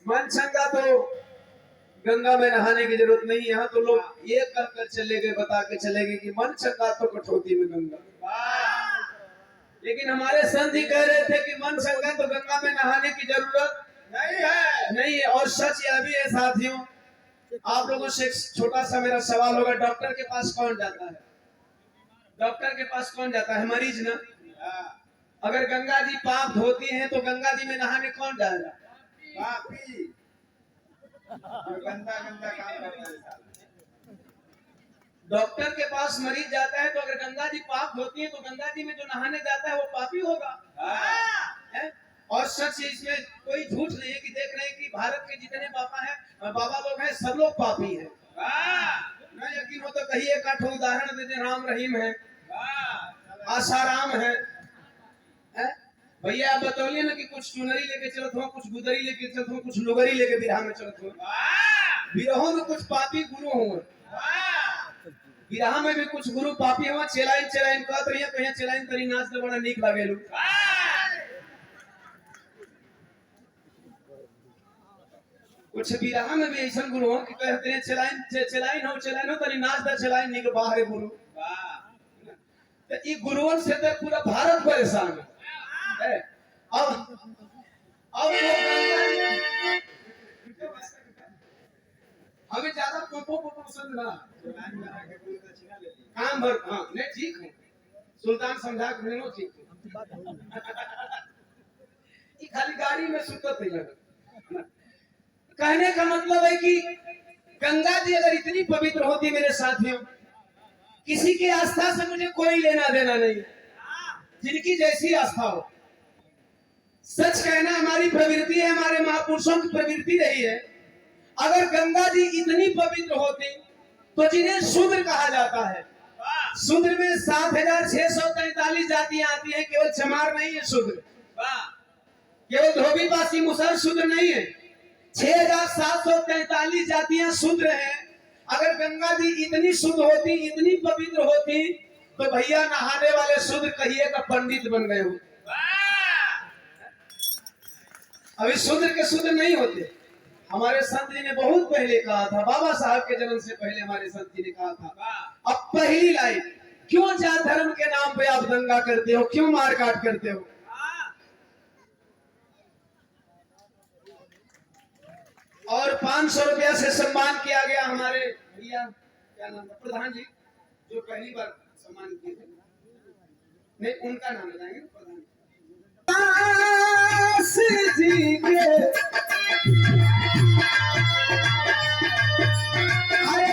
मन चंगा तो गंगा में नहाने की जरूरत नहीं। यहाँ तो लोग ये कहकर चले गए, बता के चले गए कि मन चंगा तो कठौती में गंगा। लेकिन हमारे संत ही कह रहे थे कि मन चंगा तो गंगा में नहाने की जरूरत नहीं है। और सच यह भी है साथियों, आप लोगों से एक छोटा सा मेरा सवाल होगा, डॉक्टर के पास कौन जाता है? डॉक्टर के पास कौन जाता है? मरीज ना। अगर गंगा जी पाप धोती हैं तो गंगा जी में नहाने कौन जाएगा? पापी, जो गंदा गंदा काम करता है। डॉक्टर के पास मरीज जाता है तो अगर गंगा जी पाप धोती है तो गंगा जी में जो नहाने जाता है वो पापी होगा। है? और सच इसमें कोई झूठ नहीं है कि देख रहे हैं कि भारत के जितने बाबा लोग हैं सब लोग पापी हैं। न यकीन हो तो कहिए एक आठ उदाहरण दे दे। राम रहीम है, आसाराम है। भैया आप बताइए ना कि कुछ चुनरी लेके चलत हो, कुछ गुदरी लेके चलत हो, कुछ लुगरी लेके बिरहा में चलत हो। बिरहों में कुछ पापी गुरु हो, बिरहा में भी कुछ गुरु पापी हुआ। चेलाइन चेलाइन कहत रहिए, कहिए चेलाइन तरी नाच दे बड़ा नीक लागेलू। कुछ बिरहा में भी ऐसा गुरु हो कि कहते हैं चेलाइन हो तरी नाच दे चेलाइन नीक बाहर गुरु। तो ये गुरुओं से तो पूरा भारत परेशान है। अब हमें ज्यादा पोपो पसंद ना काम भर। हाँ नहीं ठीक हूँ, सुल्तान समझा के नहीं ठीक हूँ। खाली गाड़ी में सुतत ही लगा। कहने का मतलब है कि गंगा जी अगर इतनी पवित्र होती मेरे साथियों, किसी की आस्था से मुझे कोई लेना देना नहीं, जिनकी जैसी आस्था हो। सच कहना हमारी प्रवृत्ति है, हमारे महापुरुषों की प्रवृत्ति रही है। अगर गंगा जी इतनी पवित्र होती तो जिन्हें शूद्र कहा जाता है, शूद्र में 7643 जातियां आती हैं। केवल चमार नहीं है शूद्र, केवल धोबी पासी मुसर शूद्र नहीं है। 6743 जातियां शूद्र हैं। अगर गंगा जी इतनी शुद्ध होती, इतनी पवित्र होती, तो भैया नहाने वाले शूद्र कहिए का पंडित बन गए हो। अभी शूद्र के शूद्र नहीं होते। हमारे संत जी ने बहुत पहले कहा था, बाबा साहब के जन्म से पहले हमारे संत जी ने कहा था। अब पहली लाइन, क्यों जात धर्म के नाम पे आप दंगा करते हो, क्यों मार काट करते हो? और 500 रुपया से सम्मान किया गया हमारे भैया, क्या नाम था, प्रधान जी, जो पहली बार सम्मान किए थे। नहीं उनका नाम बताएंगे, प्रधान जी के। अरे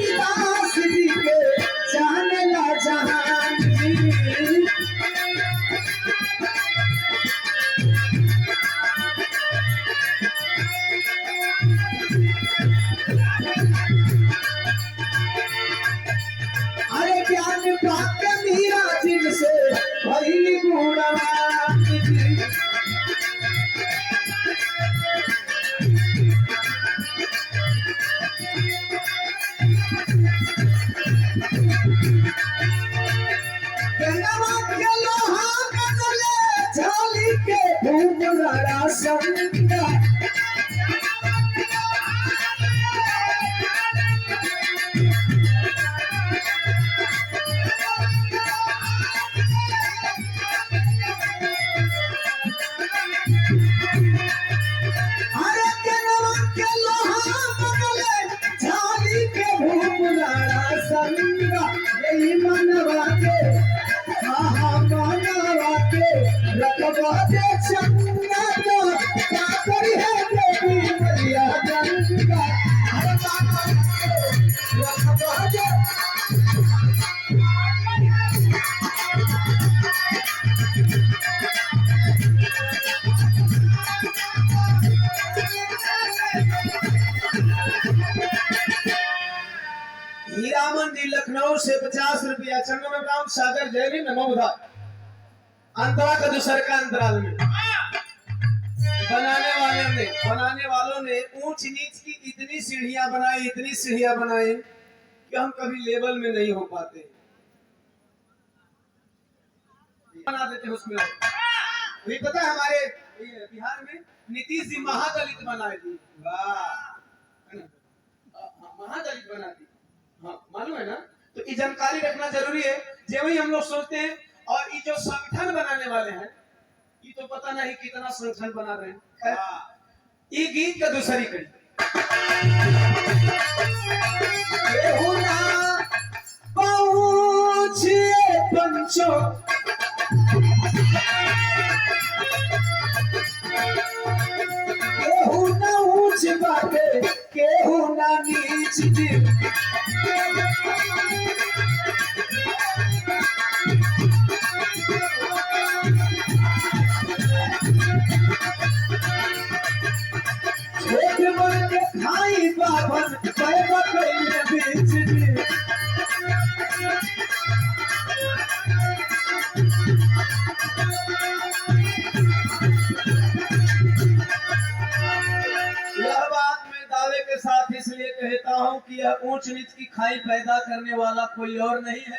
दास जी के जाने ला जहान जी। अरे ज्ञान प्राप्त मीरा जिनसे भइली गुणवान जी। संगा अरे के लोहा बगले झाली के भूमराड़ा संगा। यही मनवा के मनवा के रखवा दे चंगा तो क्या करी है देवी मैया गंगा। अरे रखवा दे हीरा मंडी लखनऊ से 50 रुपया। चंगम राम सागर जयवी नमो उधार। अंतरा का दूसर का अंतराल में बनाने वालों ने ऊंच नीच की इतनी सीढ़ियां बनाई कि हम कभी लेवल में नहीं हो पाते। बना देते हैं उसमें। वही पता है हमारे बिहार में नीतीश जी महादलित बना दी, महादलित बना दी, हाँ मालूम है ना। तो ये जानकारी रखना जरूरी है। जो ही हम लोग सोचते हैं, और ये जो संगठन बनाने वाले हैं, ये तो पता नहीं कितना संगठन बना रहे हैं। ये गीत का दूसरी कड़ी पंचो केहू ना ऊंच बाटे केहू ना नीच दिल, छोट बन के खाई बाभन पैदा कइले बीच दिल। यह बात मैं दावे के साथ इसलिए कहता हूं कि यह ऊंच नीच की खाई पैदा करने वाला कोई और नहीं है,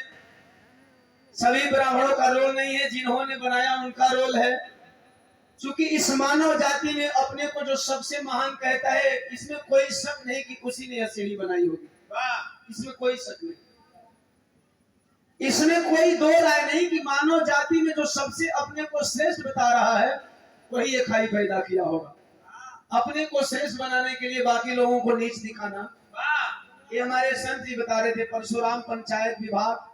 सभी ब्राह्मणों का रोल नहीं है, जिन्होंने बनाया उनका रोल है। क्योंकि इस मानव जाति ने अपने को जो सबसे महान कहता है, इसमें कोई शक नहीं कि उसी ने यह सीढ़ी बनाई होगी, इसमें कोई शक नहीं, इसमें कोई दो राय नहीं कि मानव जाति में जो सबसे अपने को श्रेष्ठ बता रहा है वही ये खाई पैदा किया होगा। अपने को श्रेष्ठ बनाने के लिए बाकी लोगों को नीच दिखाना, ये हमारे संत जी बता रहे थे। परशुराम पंचायत विभाग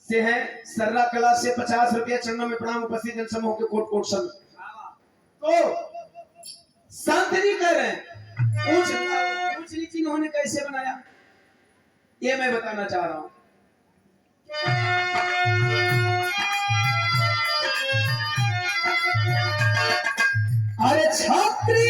से हैं, सर्रा कला से 50 रुपया चरणों में प्रणाम, उपस्थित जनसमूह के कोट कोट संत। तो संत जी कह रहे हैं ऊंच नीच इन्होंने कैसे बनाया, ये मैं बताना चाह रहा हूं। अरे छात्री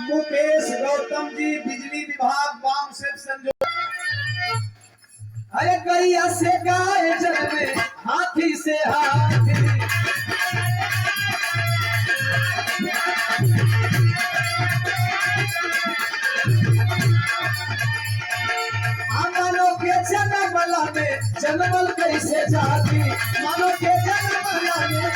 मुकेश गौतम जी बिजली विभाग वाम से संजोग। अरे गैया से गाय जन्मे हाथी से हाथी, मानो के जन्मला में जन्मल कैसे जाती, मानो के जन्मला में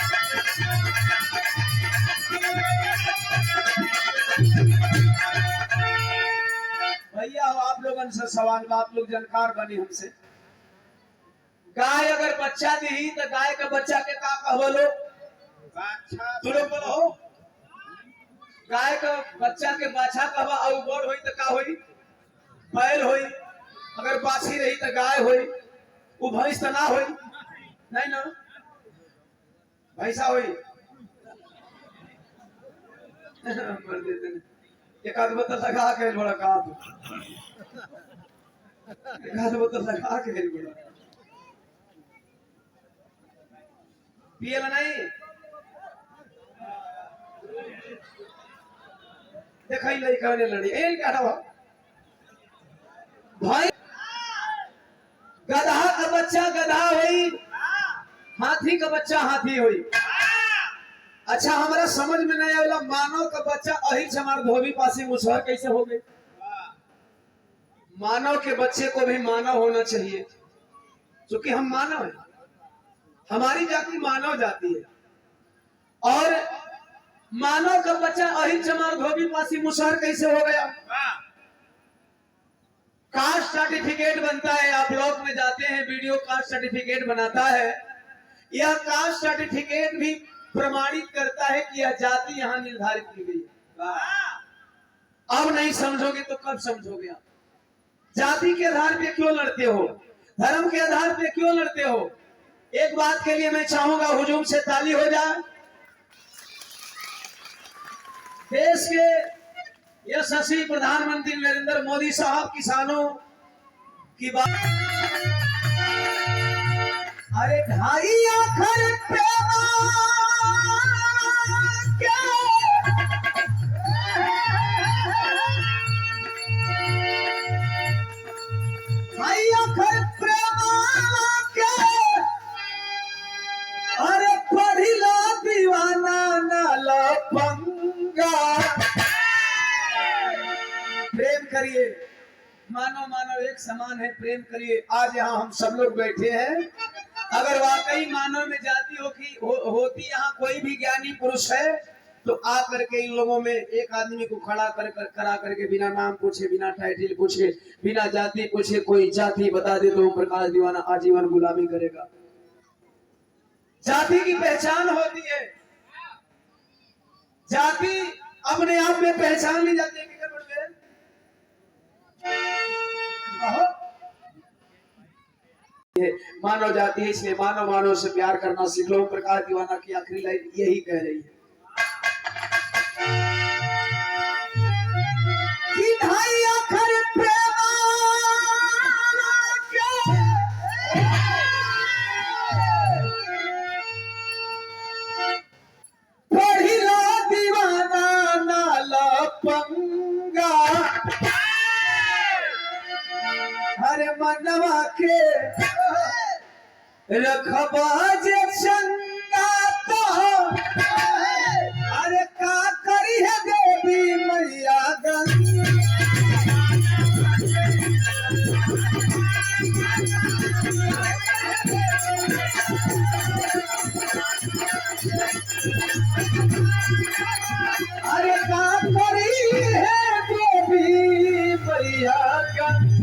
भैया आप लोगन से सवाल, आप लोग जानकार बनी हमसे। गाय अगर बच्चा दी तो गाय का बच्चा के का कहबलो, तू लोग बोलो हो, गाय का बच्चा के बाछा कहबा, और बड़ होई तो का होई, बैल होई। अगर बाछी रही तो गाय होई, वो भैंस तो ना होई, नहीं ना भैंसा होई। एक आध बोतल लगा के बड़ा का, एक आध बोतल लगा के बड़ा पिए नहीं देखा लड़का ने लड़ी ए क्या भाई। गधा का बच्चा गधा हुई, हाथी का बच्चा हाथी हुई। अच्छा हमारा समझ में नहीं आया, मानव का बच्चा अहिर हमारे धोबी पासी मुसहर कैसे हो गए। मानव के बच्चे को भी मानव होना चाहिए, क्योंकि हम मानव हैं, हमारी जाति मानव जाति है। और मानव का बच्चा अहिर चमार धोबी पासी मुसहर कैसे हो गया। कास्ट सर्टिफिकेट बनता है, आप ब्लॉक में जाते हैं, वीडियो कास्ट सर्टिफिकेट बनाता है। यह कास्ट सर्टिफिकेट भी प्रमाणित करता है कि यह जाति यहाँ निर्धारित की गई है। अब नहीं समझोगे तो कब समझोगे आप? जाति के आधार पे क्यों लड़ते हो? धर्म के आधार पे क्यों लड़ते हो? एक बात के लिए मैं चाहूंगा हुजूम से ताली हो जाए। देश के यशस्वी प्रधानमंत्री नरेंद्र मोदी साहब किसानों की बात, अरे ढाई आखर प्रेमा के ढाई आखर प्रेमा के अरे पढ़िला दीवाना नाला पंगा। प्रेम करिए, मानो मानो एक समान है, प्रेम करिए। आज यहाँ हम सब लोग बैठे हैं, अगर वाकई मानव में जाति होती यहाँ कोई भी ज्ञानी पुरुष है तो आ करके इन लोगों में एक आदमी को खड़ा करा करके बिना नाम पूछे, बिना टाइटल पूछे, बिना जाति पूछे कोई जाति बता दे तो प्रकाश दीवाना आजीवन गुलामी करेगा। जाति की पहचान होती है, जाति अपने आप में पहचान ली जाती है। मानव जाति है, इसलिए मानव मानव से प्यार करना सीख लो। प्रकाश दीवाना की आखिरी लाइन यही कह रही है कि ढाई आखर प्रेमा के पढ़िला दीवाना नाला पंगा। हरे मनवा के रखबा जे चंगा तो अरे का करी है देवी मैया गंगा। अरे का करी है देवी मैया गंगा।